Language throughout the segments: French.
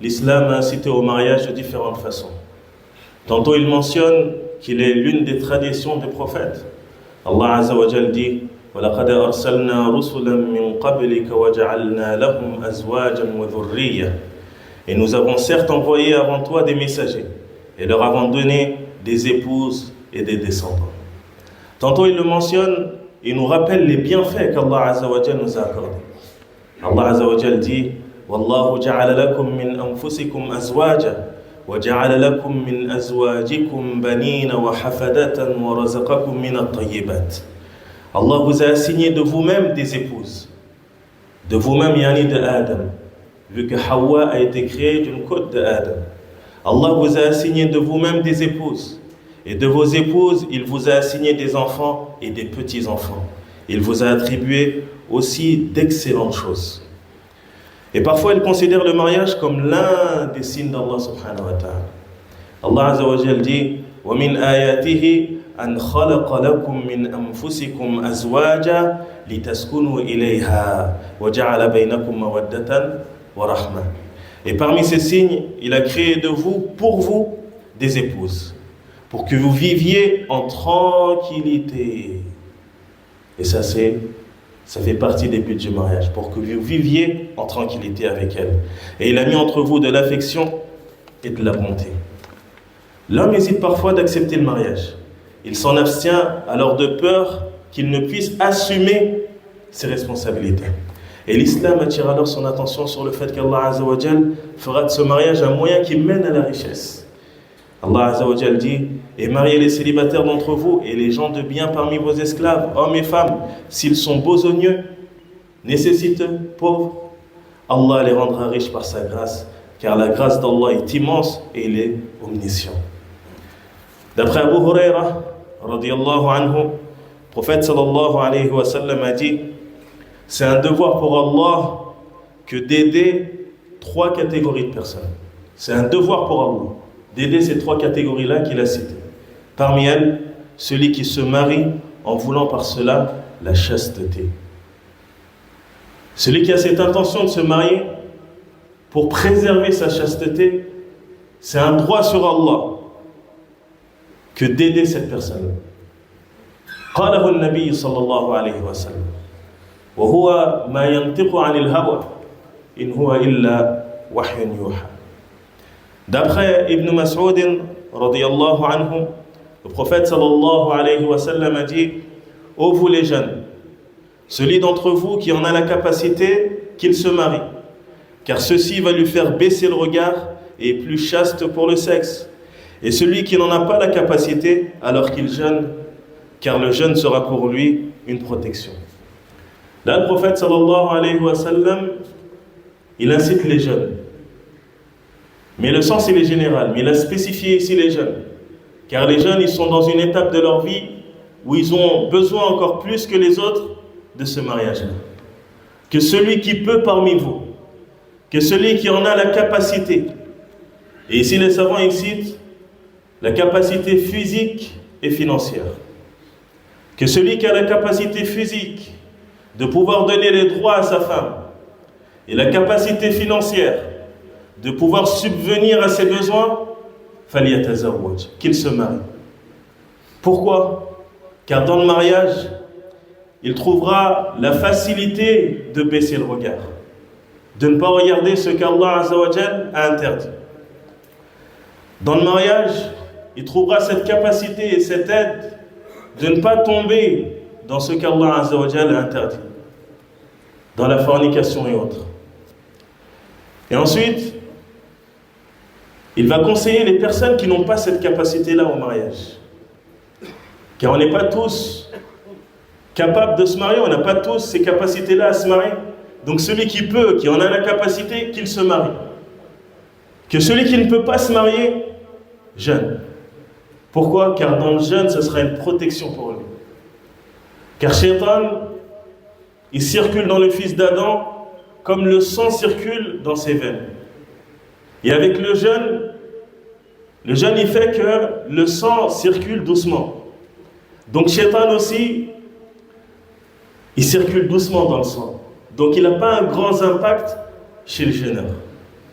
l'islam a incité au mariage de différentes façons. Tantôt il mentionne qu'il est l'une des traditions des prophètes. Allah Azza wa Jal dit وَلَقَدْ أَرْسَلْنَا رُسُلًا مِّن قَبْلِكَ وَجَعَلْنَا لَهُمْ أَزْوَاجًا وَذُرِّيَّةً. Et nous avons certes envoyé avant toi des messagers et leur avons donné des épouses et des descendants. Tantôt il le mentionne, il nous rappelle les bienfaits qu'Allah Azza wa Jal nous a accordés. Allah Azza wa Jal dit وَاللَّهُ جَعَلَ لَكُم مِّنْ أَنفُسِكُمْ أَزْوَاجًا وَجَعَلَ لَكُم مِّنْ أَزْوَاجِكُمْ بَنِينَ وَحَفَدَةً وَرَزَقَكُم مِّنَ الطَّيِّبَاتِ. Allah vous a assigné de vous-même des épouses, de vous-même yani de Adam, vu que Hawa a été créée d'une côte de Adam. Allah vous a assigné de vous-même des épouses, et de vos épouses, il vous a assigné des enfants et des petits-enfants. Il vous a attribué aussi d'excellentes choses. Et parfois, il considère le mariage comme l'un des signes d'Allah subhanahu wa ta'ala. Allah Azza wa Jal dit وَمِنْ آيَاتِهِ أَنْ خَلَقَ لَكُم مِّنْ أَنفُسِكُمْ أَزْوَاجًا لِتَسْكُنُوا إِلَيْهَا وَجَعَلَ بَيْنَكُم مَّوَدَّةً وَرَحْمَةً. Et parmi ces signes, il a créé de vous, pour vous, des épouses, pour que vous viviez en tranquillité. Et ça fait partie des buts du mariage, pour que vous viviez en tranquillité avec elle. Et il a mis entre vous de l'affection et de la bonté. L'homme hésite parfois d'accepter le mariage. Il s'en abstient alors de peur qu'il ne puisse assumer ses responsabilités. Et l'islam attire alors son attention sur le fait qu'Allah Azza wa Jal fera de ce mariage un moyen qui mène à la richesse. Allah Azza wa Jal dit « Et mariez les célibataires d'entre vous et les gens de bien parmi vos esclaves, hommes et femmes, s'ils sont besogneux, nécessiteux, pauvres, Allah les rendra riches par sa grâce, car la grâce d'Allah est immense et il est omniscient. » D'après Abu Huraira, radiyallahu anhu, le prophète sallallahu alayhi wa sallam a dit « C'est un devoir pour Allah que d'aider 3 catégories de personnes. » C'est un devoir pour Allah d'aider ces 3 catégories-là qu'il a citées. Parmi elles, celui qui se marie en voulant par cela la chasteté. Celui qui a cette intention de se marier pour préserver sa chasteté, c'est un droit sur Allah que d'aider cette personne. قاله النبي صلى الله عليه وسلم وهو ما ينطق عن الهوى إن هو إلا وحي يوحى. D'après Ibn Mas'ud radiyallahu anhu, le prophète sallallahu alayhi wa sallam a dit: ô vous les jeunes, celui d'entre vous qui en a la capacité, qu'il se marie, car ceci va lui faire baisser le regard et est plus chaste pour le sexe. Et celui qui n'en a pas la capacité, alors qu'il jeûne, car le jeûne sera pour lui une protection. Là, le prophète sallallahu alayhi wa sallam, il incite les jeunes. Mais le sens, il est général. Mais il a spécifié ici les jeunes. Car les jeunes, ils sont dans une étape de leur vie où ils ont besoin encore plus que les autres de ce mariage-là. Que celui qui peut parmi vous, que celui qui en a la capacité. Et ici, les savants excitent la capacité physique et financière. Que celui qui a la capacité physique de pouvoir donner les droits à sa femme et la capacité financière de pouvoir subvenir à ses besoins, qu'il se marie. Pourquoi? Car dans le mariage, il trouvera la facilité de baisser le regard, de ne pas regarder ce qu'Allah Azza wa Jal a interdit. Dans le mariage, il trouvera cette capacité et cette aide de ne pas tomber dans ce qu'Allah Azza wa Jal a interdit, dans la fornication et autres. Et ensuite, il va conseiller les personnes qui n'ont pas cette capacité-là au mariage. Car on n'est pas tous capables de se marier, on n'a pas tous ces capacités-là à se marier. Donc celui qui peut, qui en a la capacité, qu'il se marie. Que celui qui ne peut pas se marier, jeûne. Pourquoi? Car dans le jeûne, ce sera une protection pour lui. Car Shaitan, il circule dans le fils d'Adam comme le sang circule dans ses veines. Et avec le jeûne, il fait que le sang circule doucement. Donc Shaitan aussi, il circule doucement dans le sang. Donc il n'a pas un grand impact chez le jeûneur.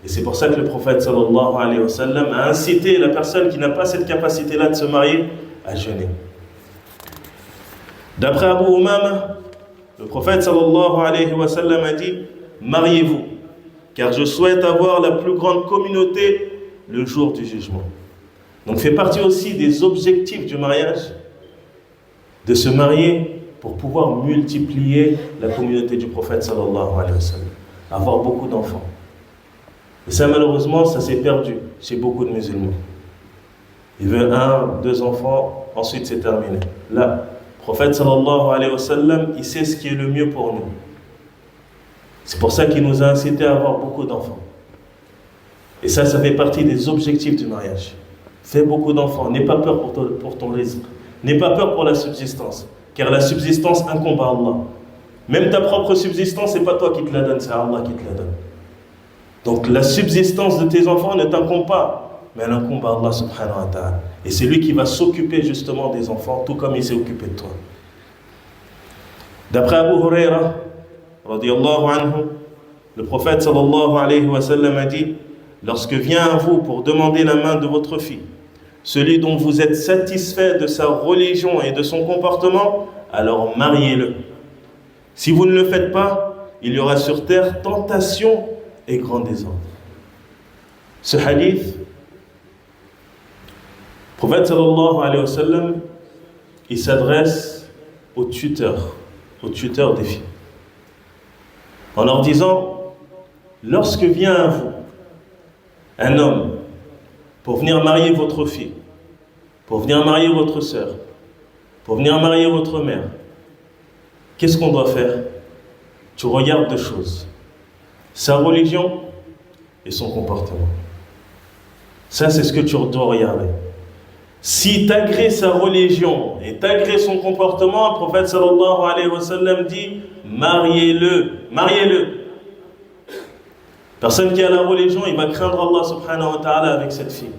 Et c'est pour ça que le prophète sallallahu alayhi wa sallam a incité la personne qui n'a pas cette capacité-là de se marier à jeûner. D'après Abu Umama, le prophète sallallahu alayhi wa sallam a dit « Mariez-vous, car je souhaite avoir la plus grande communauté le jour du jugement. » Donc fait partie aussi des objectifs du mariage, de se marier pour pouvoir multiplier la communauté du prophète sallallahu alayhi wa sallam, avoir beaucoup d'enfants. Et ça malheureusement, ça s'est perdu chez beaucoup de musulmans. Il veut 1, 2 enfants, ensuite c'est terminé. Là, le prophète sallallahu alayhi wa sallam, il sait ce qui est le mieux pour nous. C'est pour ça qu'il nous a incité à avoir beaucoup d'enfants. Et ça fait partie des objectifs du mariage. Fais beaucoup d'enfants, n'aie pas peur pour ton rizq, n'aie pas peur pour la subsistance, car la subsistance incombe à Allah. Même ta propre subsistance, c'est pas toi qui te la donne, c'est Allah qui te la donne. Donc la subsistance de tes enfants ne t'incombe pas, mais elle incombe à Allah subhanahu wa ta'ala. Et c'est lui qui va s'occuper justement des enfants, tout comme il s'est occupé de toi. D'après Abu Huraira, radiyallahu anhu, le prophète sallallahu alayhi wa sallam a dit « Lorsque vient à vous pour demander la main de votre fille, celui dont vous êtes satisfait de sa religion et de son comportement, alors mariez-le. Si vous ne le faites pas, il y aura sur terre tentation et grand désordre. » Ce hadith, le prophète sallallahu alayhi wa sallam, il s'adresse aux tuteurs des filles, en leur disant, lorsque vient à vous un homme pour venir marier votre fille, pour venir marier votre sœur, pour venir marier votre mère, qu'est-ce qu'on doit faire? Tu regardes 2 choses, sa religion et son comportement. Ça, c'est ce que tu dois regarder. Si t'agrées sa religion et t'agrées son comportement, le prophète sallallahu alayhi wa sallam dit mariez-le, mariez-le. Personne qui a la religion, il va craindre Allah subhanahu wa ta'ala avec cette fille.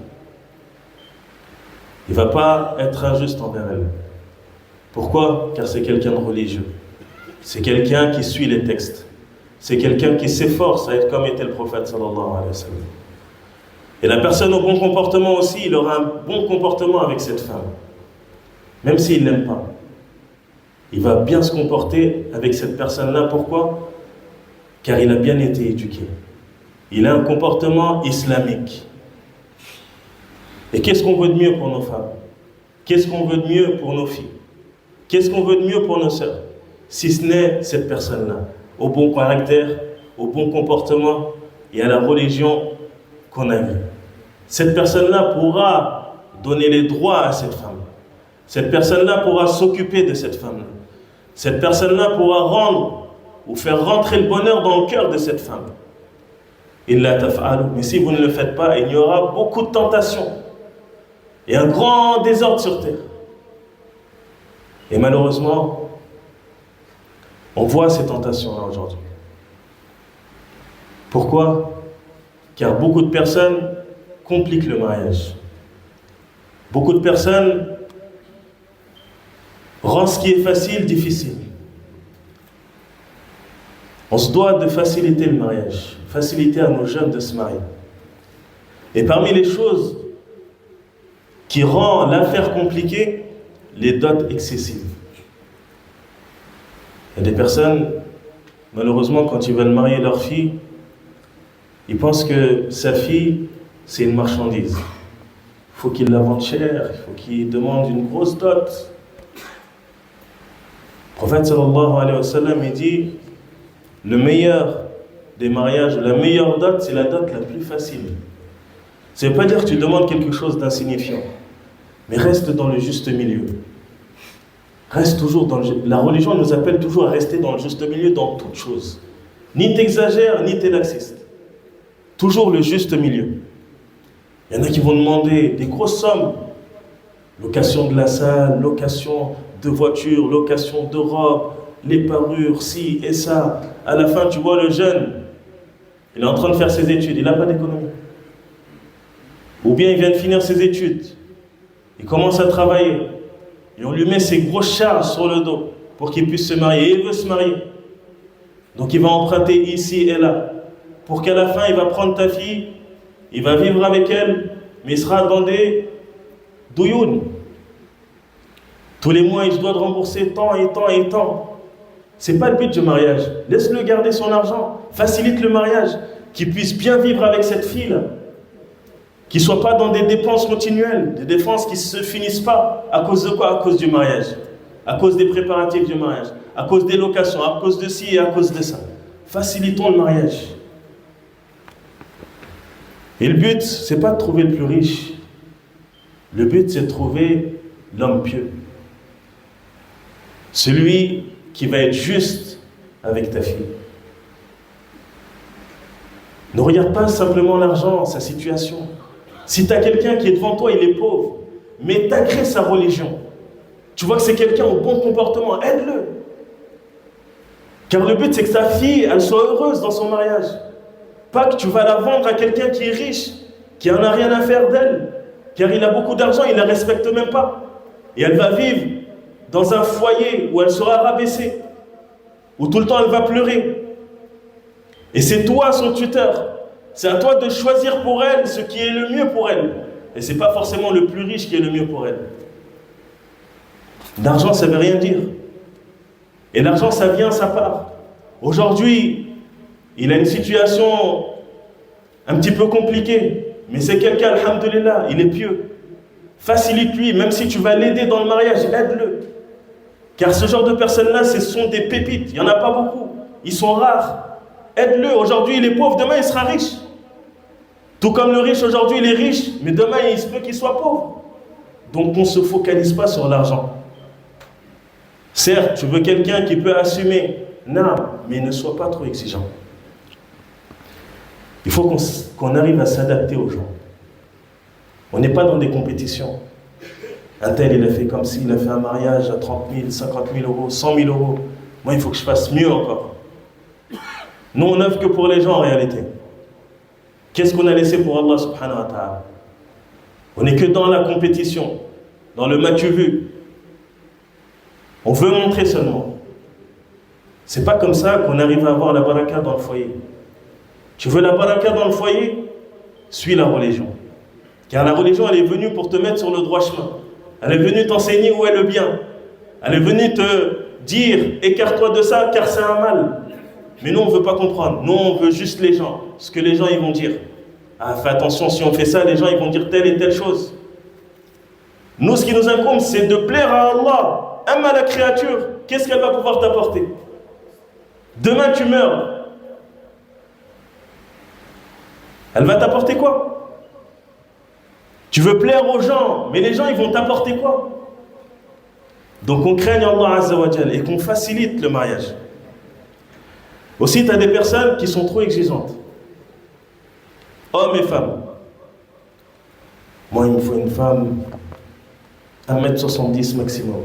Il ne va pas être injuste envers elle. Pourquoi? Car c'est quelqu'un de religieux. C'est quelqu'un qui suit les textes. C'est quelqu'un qui s'efforce à être comme était le prophète sallallahu alayhi wa sallam. Et la personne au bon comportement aussi, il aura un bon comportement avec cette femme. Même s'il ne l'aime pas. Il va bien se comporter avec cette personne-là. Pourquoi? Car il a bien été éduqué. Il a un comportement islamique. Et qu'est-ce qu'on veut de mieux pour nos femmes? Qu'est-ce qu'on veut de mieux pour nos filles? Qu'est-ce qu'on veut de mieux pour nos sœurs? Si ce n'est cette personne-là, au bon caractère, au bon comportement et à la religion qu'on a mis. Cette personne-là pourra donner les droits à cette femme. Cette personne-là pourra s'occuper de cette femme. Cette personne-là pourra rendre ou faire rentrer le bonheur dans le cœur de cette femme. Mais si vous ne le faites pas, il y aura beaucoup de tentations et un grand désordre sur terre. Et malheureusement, on voit ces tentations-là aujourd'hui. Pourquoi? Car beaucoup de personnes compliquent le mariage. Beaucoup de personnes rendent ce qui est facile difficile. On se doit de faciliter le mariage, faciliter à nos jeunes de se marier. Et parmi les choses qui rendent l'affaire compliquée, les dots excessives. Il y a des personnes, malheureusement, quand ils veulent marier leur fille, ils pensent que sa fille, c'est une marchandise. Il faut qu'il la vende cher, il faut qu'il demande une grosse dot. Le prophète sallallahu alayhi wa sallam, il dit, le meilleur des mariages, la meilleure dot, c'est la dot la plus facile. Ça ne veut pas dire que tu demandes quelque chose d'insignifiant, mais reste dans le juste milieu. Reste toujours dans La religion nous appelle toujours à rester dans le juste milieu dans toutes choses. Ni t'exagères, ni t'es laxiste. Toujours le juste milieu. Il y en a qui vont demander des grosses sommes. Location de la salle, location de voiture, location de robe, les parures, ci et ça. À la fin, tu vois le jeune, il est en train de faire ses études, il n'a pas d'économie. Ou bien il vient de finir ses études, il commence à travailler, et on lui met ses grosses charges sur le dos pour qu'il puisse se marier. Et il veut se marier. Donc il va emprunter ici et là. pour qu'à la fin, il va prendre ta fille, il va vivre avec elle, mais il sera dans des douyoun. Tous les mois, il doit rembourser tant et tant et tant. C'est pas le but du mariage. Laisse-le garder son argent, facilite le mariage, qu'il puisse bien vivre avec cette fille-là. Qu'il ne soit pas dans des dépenses continuelles, des dépenses qui ne se finissent pas. À cause de quoi? À cause du mariage. À cause des préparatifs du mariage. À cause des locations, à cause de ci et à cause de ça. Facilitons le mariage. Et le but, ce n'est pas de trouver le plus riche. Le but, c'est de trouver l'homme pieux. Celui qui va être juste avec ta fille. Ne regarde pas simplement l'argent, sa situation. Si tu as quelqu'un qui est devant toi, il est pauvre, mais t'agrée sa religion. Tu vois que c'est quelqu'un au bon comportement, aide-le. Car le but, c'est que sa fille, elle soit heureuse dans son mariage. Pas que tu vas la vendre à quelqu'un qui est riche, qui n'en a rien à faire d'elle, car il a beaucoup d'argent, il ne la respecte même pas. Et elle va vivre dans un foyer où elle sera rabaissée, où tout le temps elle va pleurer. Et c'est toi son tuteur. C'est à toi de choisir pour elle ce qui est le mieux pour elle. Et ce n'est pas forcément le plus riche qui est le mieux pour elle. L'argent, ça ne veut rien dire. Et l'argent, ça vient à sa part. Aujourd'hui, il a une situation un petit peu compliquée. Mais c'est quelqu'un, alhamdoulilah, il est pieux. Facilite-lui, même si tu vas l'aider dans le mariage, aide-le. Car ce genre de personnes-là, ce sont des pépites. Il n'y en a pas beaucoup. Ils sont rares. Aide-le. Aujourd'hui, il est pauvre. Demain, il sera riche. Tout comme le riche, aujourd'hui, il est riche. Mais demain, il se peut qu'il soit pauvre. Donc, on ne se focalise pas sur l'argent. Certes, tu veux quelqu'un qui peut assumer. Non, mais ne sois pas trop exigeant. Il faut qu'on arrive à s'adapter aux gens. On n'est pas dans des compétitions. Un tel, il a fait comme s'il a fait un mariage à 30 000, 50 000 euros, 100 000 euros. Moi, il faut que je fasse mieux encore. Nous, on n'œuvre que pour les gens en réalité. Qu'est-ce qu'on a laissé pour Allah subhanahu wa ta'ala? On n'est que dans la compétition, dans le m'as-tu vu. On veut montrer seulement. C'est pas comme ça qu'on arrive à avoir la baraka dans le foyer. Tu veux la baraka dans le foyer? Suis la religion. Car la religion, elle est venue pour te mettre sur le droit chemin. Elle est venue t'enseigner où est le bien. Elle est venue te dire, écarte-toi de ça, car c'est un mal. Mais nous, on ne veut pas comprendre. Nous, on veut juste les gens. Ce que les gens, ils vont dire. Ah, fais attention, si on fait ça, les gens, ils vont dire telle et telle chose. Nous, ce qui nous incombe, c'est de plaire à Allah. Aime à la créature. Qu'est-ce qu'elle va pouvoir t'apporter? Demain, tu meurs. Elle va t'apporter quoi? Tu veux plaire aux gens, mais les gens, ils vont t'apporter quoi? Donc, on craigne Allah Azza wa Jal et qu'on facilite le mariage. Aussi, tu as des personnes qui sont trop exigeantes. Hommes et femmes. Moi, il me faut une femme 1m70 maximum.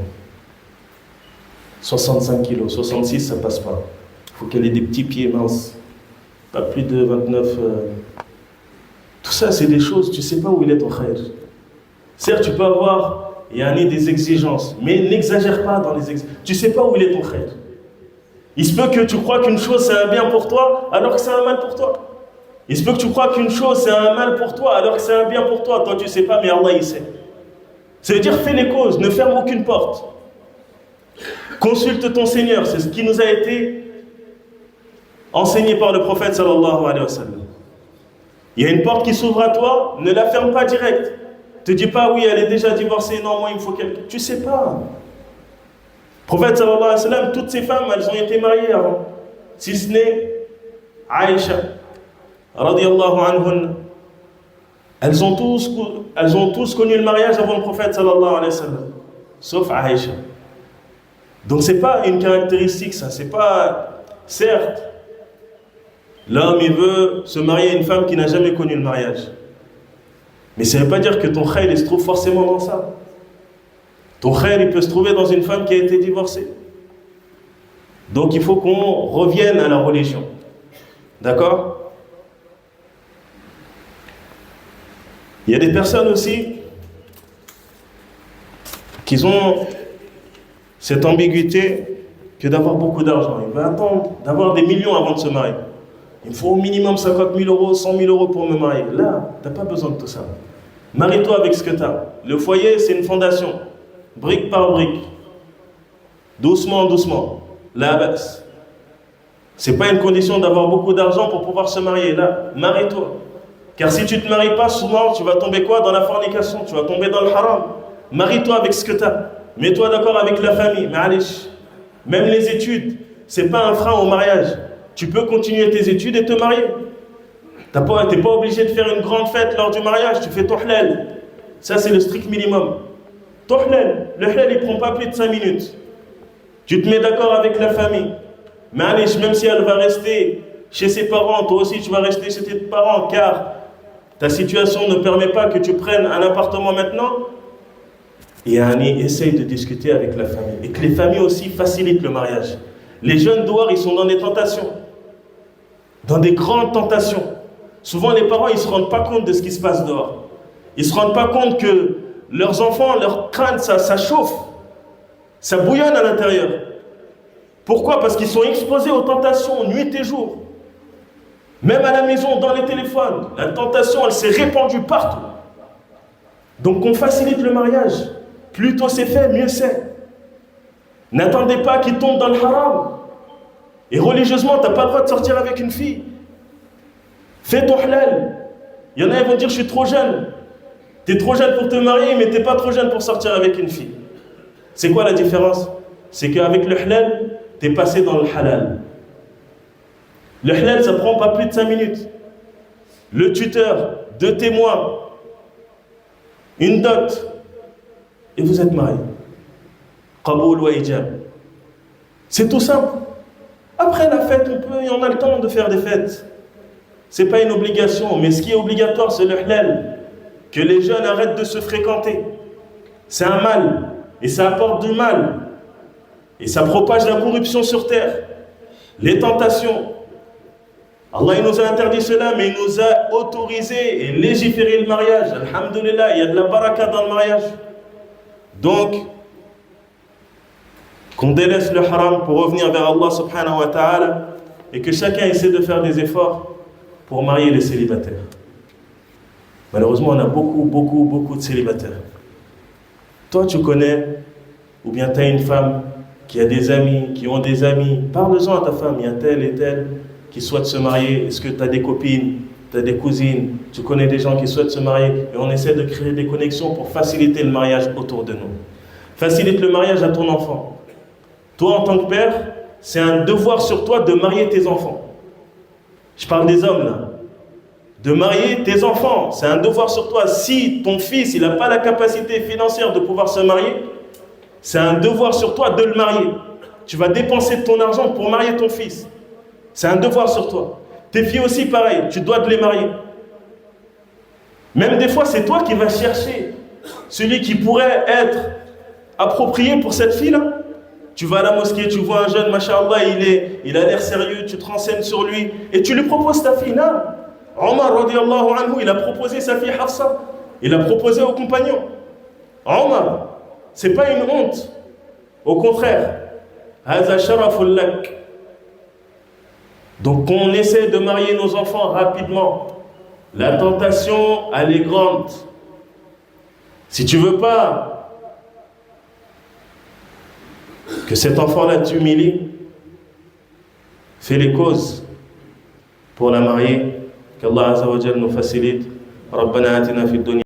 65 kg, 66, ça passe pas. Il faut qu'elle ait des petits pieds minces. Pas plus de 29. Tout ça, c'est des choses, tu ne sais pas où il est ton khayr. Certes, tu peux avoir des exigences, mais n'exagère pas dans les exigences. Tu ne sais pas où il est ton khayr. Il se peut que tu crois qu'une chose c'est un bien pour toi, alors que c'est un mal pour toi. Il se peut que tu crois qu'une chose c'est un mal pour toi, alors que c'est un bien pour toi. Toi, tu ne sais pas, mais Allah, il sait. Ça veut dire, fais les causes, ne ferme aucune porte. Consulte ton Seigneur, c'est ce qui nous a été enseigné par le prophète sallallahu alayhi wa sallam. Il y a une porte qui s'ouvre à toi, ne la ferme pas direct. Ne te dis pas, oui, elle est déjà divorcée, non, moi, il me faut quelqu'un. Tu ne sais pas. Le prophète sallallahu alayhi wa sallam, toutes ces femmes, elles ont été mariées avant. Si ce n'est Aïcha, radiyallahu anhun. Elles ont tous connu le mariage avant le prophète sallallahu alayhi wa sallam. Sauf Aïcha. Donc ce n'est pas une caractéristique, ça. C'est pas... Certes, l'homme, il veut se marier à une femme qui n'a jamais connu le mariage. Mais ça ne veut pas dire que ton khayr, il se trouve forcément dans ça. Ton khayr, il peut se trouver dans une femme qui a été divorcée. Donc il faut qu'on revienne à la religion. D'accord? Il y a des personnes aussi qui ont cette ambiguïté que d'avoir beaucoup d'argent. Il va attendre d'avoir des millions avant de se marier. Il me faut au minimum 50 000 euros, 100 000 euros pour me marier. Là, tu n'as pas besoin de tout ça. Marie-toi avec ce que tu as. Le foyer, c'est une fondation. Brique par brique. Doucement, doucement. La baisse. Ce n'est pas une condition d'avoir beaucoup d'argent pour pouvoir se marier. Là, marie-toi. Car si tu ne te maries pas, souvent, tu vas tomber quoi? Dans la fornication. Tu vas tomber dans le haram. Marie-toi avec ce que tu as. Mets-toi d'accord avec la famille. Ma'alish. Même les études, ce n'est pas un frein au mariage. Tu peux continuer tes études et te marier. Tu n'es pas obligé de faire une grande fête lors du mariage. Tu fais ton halal. Ça, c'est le strict minimum. Ton halal. Le halal, il ne prend pas plus de 5 minutes. Tu te mets d'accord avec la famille. Ma'alish, même si elle va rester chez ses parents, toi aussi tu vas rester chez tes parents, car ta situation ne permet pas que tu prennes un appartement maintenant. Et essaye de discuter avec la famille. Et que les familles aussi facilitent le mariage. Les jeunes dehors, ils sont dans des tentations. Dans des grandes tentations. Souvent, les parents, ils ne se rendent pas compte de ce qui se passe dehors. Ils ne se rendent pas compte que leurs enfants, leur crâne, ça chauffe. Ça bouillonne à l'intérieur. Pourquoi? Parce qu'ils sont exposés aux tentations nuit et jour. Même à la maison, dans les téléphones. La tentation, elle s'est répandue partout. Donc, on facilite le mariage. Plus tôt c'est fait, mieux c'est. N'attendez pas qu'il tombe dans le haram. Et religieusement, tu n'as pas le droit de sortir avec une fille. Fais ton halal. Il y en a qui vont dire, je suis trop jeune. Tu es trop jeune pour te marier, mais tu n'es pas trop jeune pour sortir avec une fille. C'est quoi la différence? C'est qu'avec le halal, tu es passé dans le halal. Le halal, ça ne prend pas plus de 5 minutes. Le tuteur, 2 témoins, une dot, et vous êtes mariés. Qaboul wa ijab. C'est tout simple. Après la fête, on a le temps de faire des fêtes. Ce n'est pas une obligation, mais ce qui est obligatoire, c'est le halal. Que les jeunes arrêtent de se fréquenter. C'est un mal, et ça apporte du mal. Et ça propage la corruption sur terre. Les tentations. Allah il nous a interdit cela, mais il nous a autorisé et légiféré le mariage. Alhamdulillah, il y a de la baraka dans le mariage. Donc, qu'on délaisse le haram pour revenir vers Allah subhanahu wa ta'ala et que chacun essaie de faire des efforts pour marier les célibataires. Malheureusement, on a beaucoup de célibataires. Toi, tu connais, ou bien tu as une femme qui a des amis, qui ont des amis. Parle-en à ta femme, il y a tel et tel qui souhaitent se marier. Est-ce que tu as des copines, tu as des cousines, tu connais des gens qui souhaitent se marier? Et on essaie de créer des connexions pour faciliter le mariage autour de nous. Facilite le mariage à ton enfant. Toi, en tant que père, c'est un devoir sur toi de marier tes enfants. Je parle des hommes là. De marier tes enfants, c'est un devoir sur toi. Si ton fils il n'a pas la capacité financière de pouvoir se marier, c'est un devoir sur toi de le marier. Tu vas dépenser de ton argent pour marier ton fils. C'est un devoir sur toi. Tes filles aussi, pareil, tu dois te les marier. Même des fois, c'est toi qui vas chercher celui qui pourrait être approprié pour cette fille-là. Tu vas à la mosquée, tu vois un jeune, masha'Allah, il a l'air sérieux, tu te renseignes sur lui et tu lui proposes ta fille. Non. Omar, radiyallahu anhu, il a proposé sa fille Hafsa. Il a proposé aux compagnons. Omar, c'est pas une honte. Au contraire. Haza sharaful lak. Donc on essaie de marier nos enfants rapidement. La tentation, elle est grande. Si tu veux pas que cet enfant-là t'humilie, fais les causes pour la marier. Qu'Allah Azza wa Jal nous facilite. Rabbana atina fid dunya